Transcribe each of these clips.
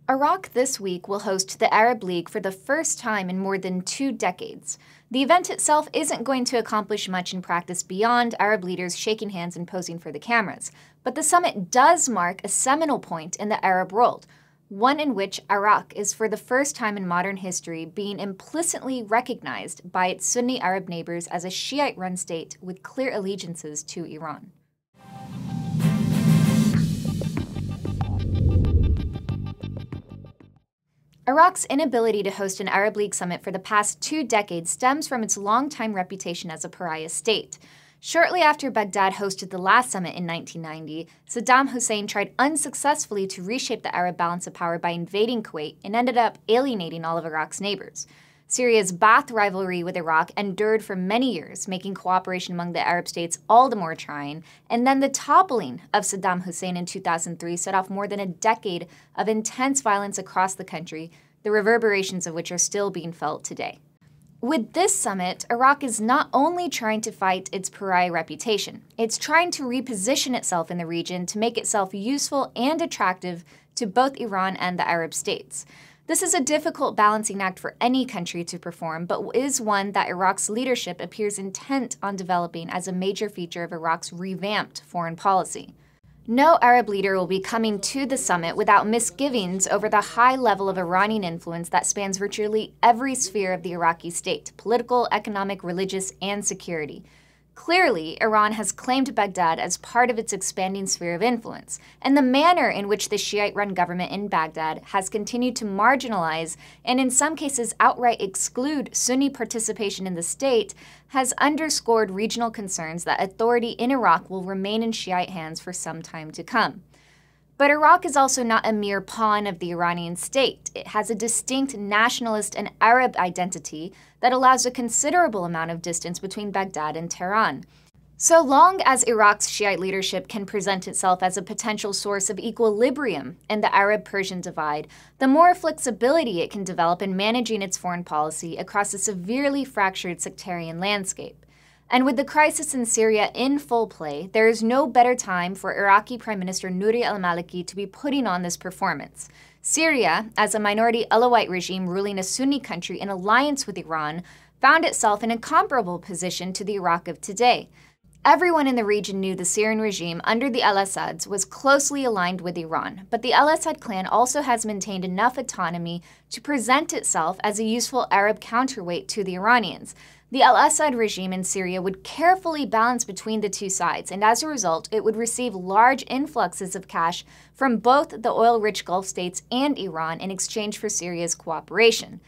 Iraq this week will host the Arab League for the first time in more than 2 decades. The event itself isn't going to accomplish much in practice beyond Arab leaders shaking hands and posing for the cameras, but the summit does mark a seminal point in the Arab world, one in which Iraq is for the first time in modern history being implicitly recognized by its Sunni Arab neighbors as a Shiite-run state with clear allegiances to Iran. Iraq's inability to host an Arab League summit for the past 2 decades stems from its longtime reputation as a pariah state. Shortly after Baghdad hosted the last summit in 1990, Saddam Hussein tried unsuccessfully to reshape the Arab balance of power by invading Kuwait and ended up alienating all of Iraq's neighbors. Syria's Ba'ath rivalry with Iraq endured for many years, making cooperation among the Arab states all the more trying, and then the toppling of Saddam Hussein in 2003 set off more than a decade of intense violence across the country, the reverberations of which are still being felt today. With this summit, Iraq is not only trying to fight its pariah reputation, it's trying to reposition itself in the region to make itself useful and attractive to both Iran and the Arab states. This is a difficult balancing act for any country to perform, but is one that Iraq's leadership appears intent on developing as a major feature of Iraq's revamped foreign policy. No Arab leader will be coming to the summit without misgivings over the high level of Iranian influence that spans virtually every sphere of the Iraqi state: political, economic, religious, and security. Clearly, Iran has claimed Baghdad as part of its expanding sphere of influence, and the manner in which the Shiite-run government in Baghdad has continued to marginalize and in some cases outright exclude Sunni participation in the state has underscored regional concerns that authority in Iraq will remain in Shiite hands for some time to come. But Iraq is also not a mere pawn of the Iranian state. It has a distinct nationalist and Arab identity that allows a considerable amount of distance between Baghdad and Tehran. So long as Iraq's Shiite leadership can present itself as a potential source of equilibrium in the Arab-Persian divide, the more flexibility it can develop in managing its foreign policy across a severely fractured sectarian landscape. And with the crisis in Syria in full play, there is no better time for Iraqi Prime Minister Nouri al-Maliki to be putting on this performance. Syria, as a minority Alawite regime ruling a Sunni country in alliance with Iran, found itself in a comparable position to the Iraq of today. Everyone in the region knew the Syrian regime under the al-Assads was closely aligned with Iran, but the al-Assad clan also has maintained enough autonomy to present itself as a useful Arab counterweight to the Iranians. The al-Assad regime in Syria would carefully balance between the two sides, and as a result, it would receive large influxes of cash from both the oil-rich Gulf states and Iran in exchange for Syria's cooperation.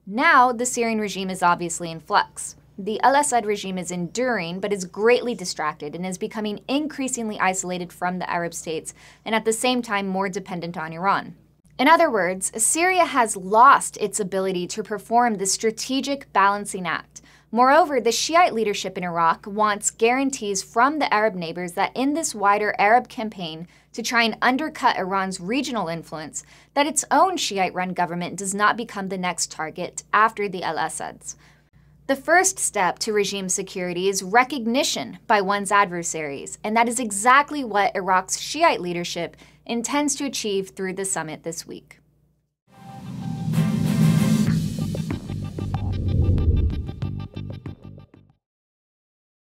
Now, the Syrian regime is obviously in flux. The al-Assad regime is enduring, but is greatly distracted and is becoming increasingly isolated from the Arab states, and at the same time more dependent on Iran. In other words, Syria has lost its ability to perform the strategic balancing act. Moreover, the Shiite leadership in Iraq wants guarantees from the Arab neighbors that in this wider Arab campaign to try and undercut Iran's regional influence, that its own Shiite-run government does not become the next target after the al-Assads. The first step to regime security is recognition by one's adversaries, and that is exactly what Iraq's Shiite leadership intends to achieve through the summit this week.